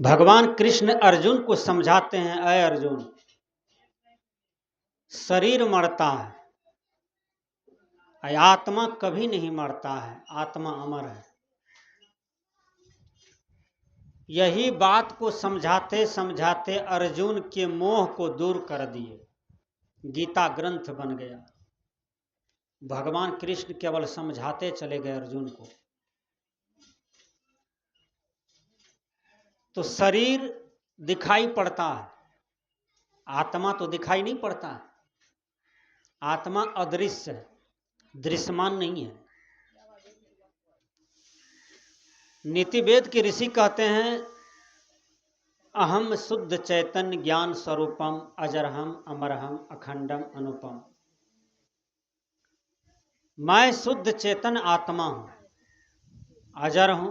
भगवान कृष्ण अर्जुन को समझाते हैं, अय अर्जुन, शरीर मरता है, आत्मा कभी नहीं मरता है, आत्मा अमर है। यही बात को समझाते समझाते अर्जुन के मोह को दूर कर दिए, गीता ग्रंथ बन गया। भगवान कृष्ण केवल समझाते चले गए अर्जुन को। तो शरीर दिखाई पड़ता है, आत्मा तो दिखाई नहीं पड़ता है। आत्मा अदृश्य है, दृश्यमान नहीं है। नीति वेद के ऋषि कहते हैं, अहम शुद्ध चैतन्य ज्ञान स्वरूपम अजरहम अमरहम अखंडम अनुपम। मैं शुद्ध चेतन आत्मा हूं, अजर हूं,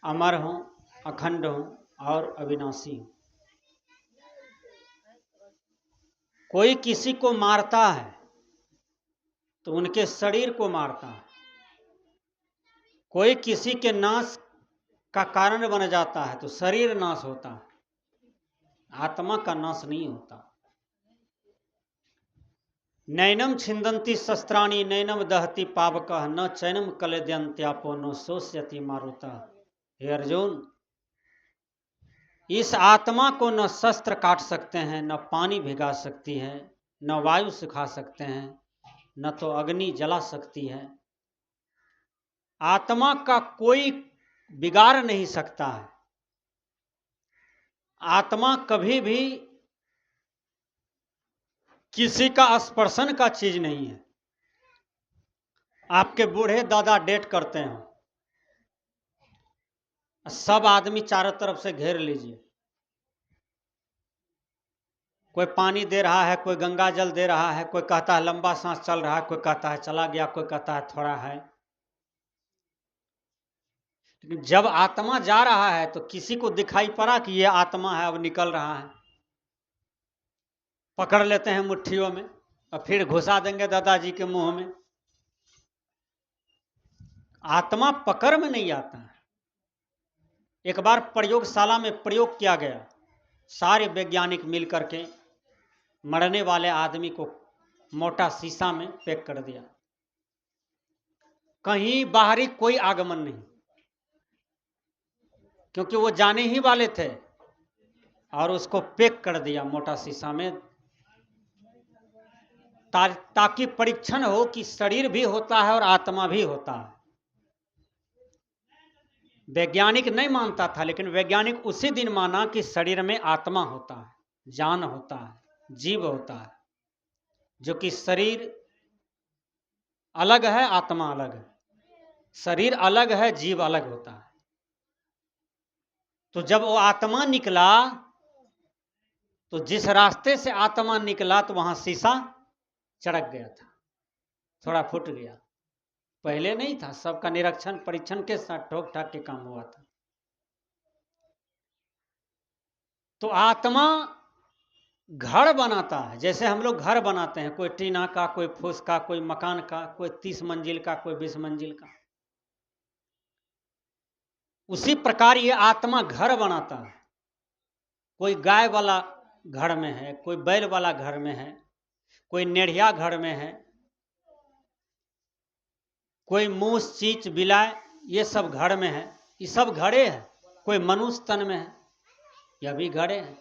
अमर हूं, अखंड हूं और अविनाशी हूं। कोई किसी को मारता है तो उनके शरीर को मारता है। कोई किसी के नाश का कारण बन जाता है तो शरीर नाश होता है, आत्मा का नाश नहीं होता। नैनम छिंदंती शस्त्राणि नैनम दहति पावकः न चैनम कलेद्यन्त्यापो न शोष्यति मारुतः। हे अर्जुन, इस आत्मा को न शस्त्र काट सकते हैं, न पानी भिगा सकती है, न वायु सुखा सकते हैं, न तो अग्नि जला सकती है। आत्मा का कोई बिगाड़ नहीं सकता है। आत्मा कभी भी किसी का स्पर्शन का चीज नहीं है। आपके बूढ़े दादा डेट करते हैं, सब आदमी चारों तरफ से घेर लीजिए। कोई पानी दे रहा है, कोई गंगा जल दे रहा है, कोई कहता है लंबा सांस चल रहा है, कोई कहता है चला गया, कोई कहता है थोड़ा है। लेकिन जब आत्मा जा रहा है तो किसी को दिखाई पड़ा कि ये आत्मा है, अब निकल रहा है, पकड़ लेते हैं मुट्ठियों में और फिर घुसा देंगे दादाजी के मुंह में। आत्मा पकड़ में नहीं आता है। एक बार प्रयोगशाला में प्रयोग किया गया, सारे वैज्ञानिक मिलकर के मरने वाले आदमी को मोटा शीशा में पैक कर दिया। कहीं बाहरी कोई आगमन नहीं, क्योंकि वो जाने ही वाले थे, और उसको पैक कर दिया मोटा शीशा में, ताकि परीक्षण हो कि शरीर भी होता है और आत्मा भी होता है। वैज्ञानिक नहीं मानता था, लेकिन वैज्ञानिक उसी दिन माना कि शरीर में आत्मा होता है, जान होता है, जीव होता है, जो कि शरीर अलग है, आत्मा अलग है। शरीर अलग है, जीव अलग होता है। तो जब वो आत्मा निकला तो जिस रास्ते से आत्मा निकला तो वहां शीशा चढ़क गया था, थोड़ा फूट गया। पहले नहीं था, सबका निरीक्षण परीक्षण के साथ ठोक ठाक के काम हुआ था। तो आत्मा घर बनाता है, जैसे हम लोग घर बनाते हैं, कोई टीना का, कोई फूस का, कोई मकान का, कोई 30 मंजिल का, कोई 20 मंजिल का। उसी प्रकार ये आत्मा घर बनाता है। कोई गाय वाला घर में है, कोई बैल वाला घर में है, कोई नेढ़िया घर में है, कोई मूस चीच बिलाय, ये सब घर में है, ये सब घड़े हैं। कोई मनुष्य तन में है, यह भी घड़े हैं।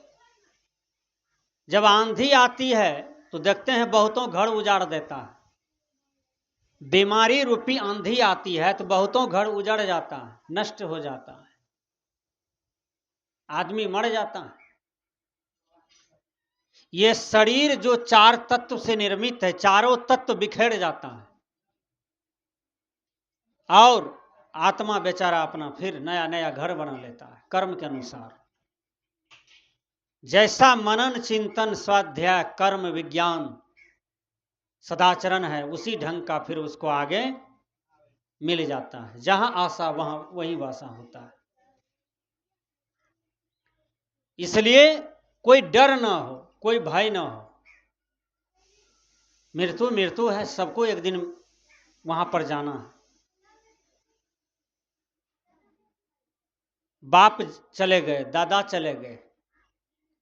जब आंधी आती है तो देखते हैं बहुतों घर उजाड़ देता है। बीमारी रूपी आंधी आती है तो बहुतों घर उजड़ जाता है, नष्ट हो जाता है, आदमी मर जाता है। ये शरीर जो 4 तत्व से निर्मित है, चारों तत्व बिखेर जाता है, और आत्मा बेचारा अपना फिर नया नया घर बना लेता है कर्म के अनुसार। जैसा मनन चिंतन स्वाध्याय कर्म विज्ञान सदाचरण है, उसी ढंग का फिर उसको आगे मिल जाता है। जहां आशा वहां वही वासा होता है। इसलिए कोई डर ना हो, कोई भय ना हो। मृत्यु मृत्यु है, सबको एक दिन वहां पर जाना है। बाप चले गए, दादा चले गए,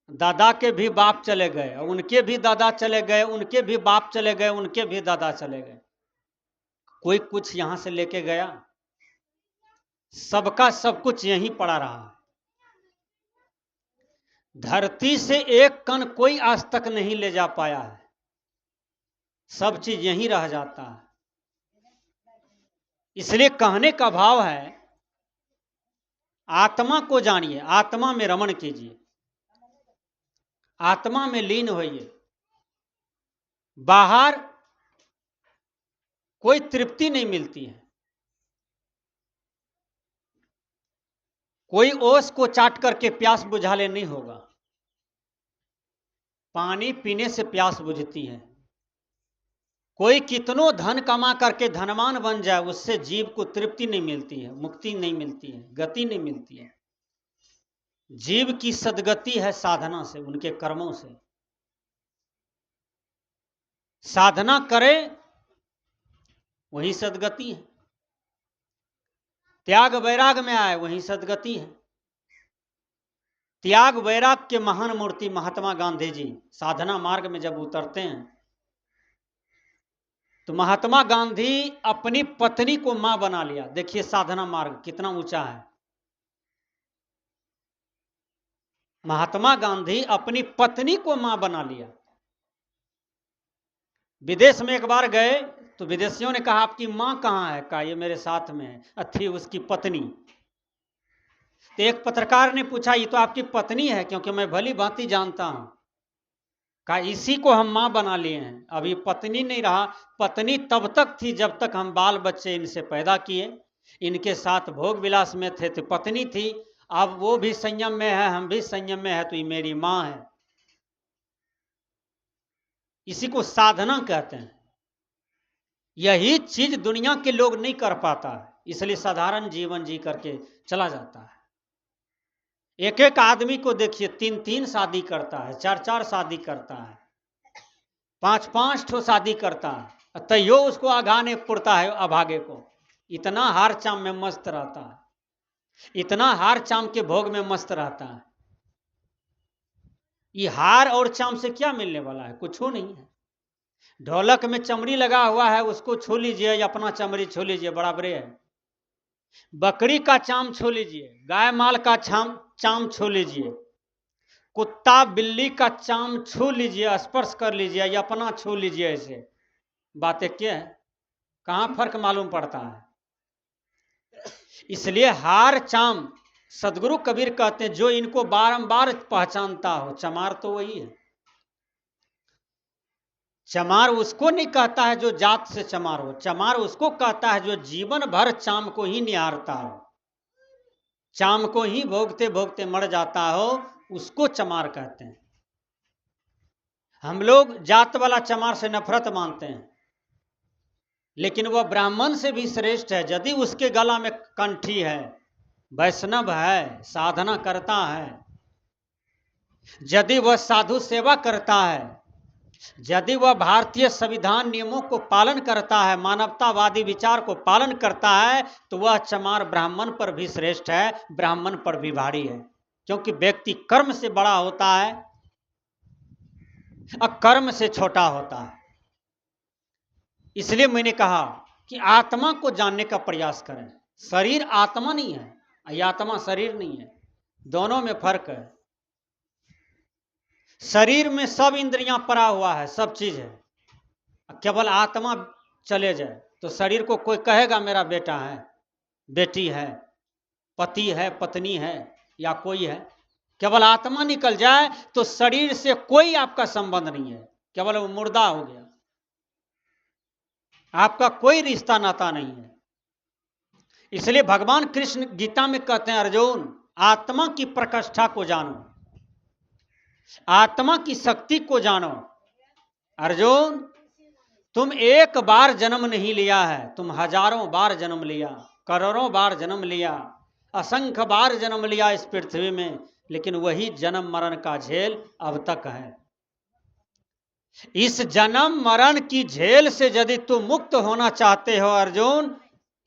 दादा के भी बाप चले गए, और उनके भी दादा चले गए, उनके भी बाप चले गए, उनके भी दादा चले गए। कोई कुछ यहां से लेके गया? सबका सब कुछ यहीं पड़ा रहा। धरती से एक कण कोई आज तक नहीं ले जा पाया है, सब चीज यहीं रह जाता है। इसलिए कहने का भाव है, आत्मा को जानिए, आत्मा में रमण कीजिए, आत्मा में लीन होइए। बाहर कोई तृप्ति नहीं मिलती है, कोई ओस को चाट करके प्यास बुझा ले नहीं होगा। पानी पीने से प्यास बुझती है। कोई कितनों धन कमा करके धनवान बन जाए, उससे जीव को तृप्ति नहीं मिलती है, मुक्ति नहीं मिलती है, गति नहीं मिलती है। जीव की सद्गति है साधना से, उनके कर्मों से। साधना करे वही सद्गति है, त्याग वैराग में आए वही सद्गति है। त्याग वैराग के महान मूर्ति महात्मा गांधी जी साधना मार्ग में जब उतरते हैं, तो महात्मा गांधी अपनी पत्नी को मां बना लिया। देखिए साधना मार्ग कितना ऊंचा है। महात्मा गांधी अपनी पत्नी को मां बना लिया। विदेश में एक बार गए तो विदेशियों ने कहा, आपकी मां कहां है? कहा, ये मेरे साथ में है। थी उसकी पत्नी। तो एक पत्रकार ने पूछा, ये तो आपकी पत्नी है? क्योंकि मैं भली भांति जानता हूं। कहा, इसी को हम मां बना लिए हैं, अब ये पत्नी नहीं रहा। पत्नी तब तक थी जब तक हम बाल बच्चे इनसे पैदा किए, इनके साथ भोग विलास में थे, तो पत्नी थी। अब वो भी संयम में है, हम भी संयम में है, तो ये मेरी मां है। इसी को साधना कहते हैं। यही चीज दुनिया के लोग नहीं कर पाता है, इसलिए साधारण जीवन जी करके चला जाता है। एक एक आदमी को देखिए, 3-3 शादी करता है, 4-4 शादी करता है, 5-5 ठो शादी करता है, तैयो उसको आघाने पुरता है अभागे को। इतना हार चाम में मस्त रहता है, इतना हार चाम के भोग में मस्त रहता है। ये हार और चाम से क्या मिलने वाला है? कुछ हो नहीं है। ढोलक में चमड़ी लगा हुआ है, उसको छू लीजिए या अपना चमड़ी छू लीजिए, बराबरे है। बकरी का चाम छू लीजिए, गाय माल का चाम छू लीजिए, कुत्ता बिल्ली का चाम छू लीजिए, स्पर्श कर लीजिए या अपना छू लीजिए, ऐसे बातें क्या है? कहाँ फर्क मालूम पड़ता है? इसलिए हार चाम सदगुरु कबीर कहते हैं, जो इनको बारंबार पहचानता हो, चमार तो वही है। चमार उसको नहीं कहता है जो जात से चमार हो, चमार उसको कहता है जो जीवन भर चाम को ही निहारता हो, चाम को ही भोगते भोगते मर जाता हो, उसको चमार कहते हैं। हम लोग जात वाला चमार से नफरत मानते हैं, लेकिन वह ब्राह्मण से भी श्रेष्ठ है। यदि उसके गला में कंठी है, वैष्णव है, साधना करता है, यदि वह साधु सेवा करता है, यदि वह भारतीय संविधान नियमों को पालन करता है, मानवतावादी विचार को पालन करता है, तो वह चमार ब्राह्मण पर भी श्रेष्ठ है, ब्राह्मण पर भी भारी है। क्योंकि व्यक्ति कर्म से बड़ा होता है और कर्म से छोटा होता है। इसलिए मैंने कहा कि आत्मा को जानने का प्रयास करें। शरीर आत्मा नहीं है, यह आत्मा शरीर नहीं है, दोनों में फर्क है। शरीर में सब इंद्रियां पड़ा हुआ है, सब चीज है, केवल आत्मा चले जाए तो शरीर को कोई कहेगा मेरा बेटा है, बेटी है, पति है, पत्नी है या कोई है। केवल आत्मा निकल जाए तो शरीर से कोई आपका संबंध नहीं है, केवल वो मुर्दा हो गया, आपका कोई रिश्ता नाता नहीं है। इसलिए भगवान कृष्ण गीता में कहते हैं, अर्जुन आत्मा की प्रकृष्ठा को जानो, आत्मा की शक्ति को जानो। अर्जुन तुम एक बार जन्म नहीं लिया है, तुम हजारों बार जन्म लिया, करोड़ों बार जन्म लिया, असंख्य बार जन्म लिया इस पृथ्वी में, लेकिन वही जन्म मरण का झेल अब तक है। इस जन्म मरण की झेल से यदि तुम मुक्त होना चाहते हो अर्जुन,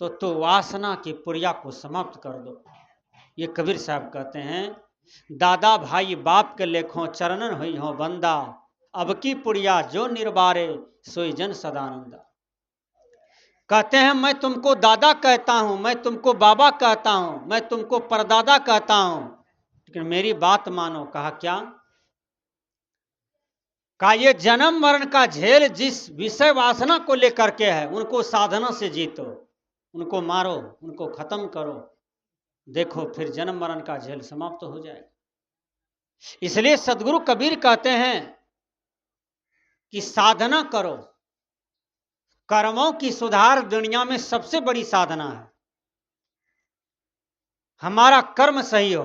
तो वासना की पुड़िया को समाप्त कर दो। ये कबीर साहब कहते हैं, दादा भाई बाप के लेखों चरणन हुई हो बंदा, अब की पुड़िया जो निर्बारे सोई जन सदानंदा। कहते हैं मैं तुमको दादा कहता हूं, मैं तुमको बाबा कहता हूं, मैं तुमको परदादा कहता हूं, लेकिन मेरी बात मानो। कहा क्या? का ये जन्म मरण का झेल जिस विषय वासना को लेकर के है, उनको साधना से जीतो, उनको मारो, उनको खत्म करो, देखो फिर जन्म मरण का झेल समाप्त हो जाएगा। इसलिए सदगुरु कबीर कहते हैं कि साधना करो, कर्मों की सुधार दुनिया में सबसे बड़ी साधना है। हमारा कर्म सही हो,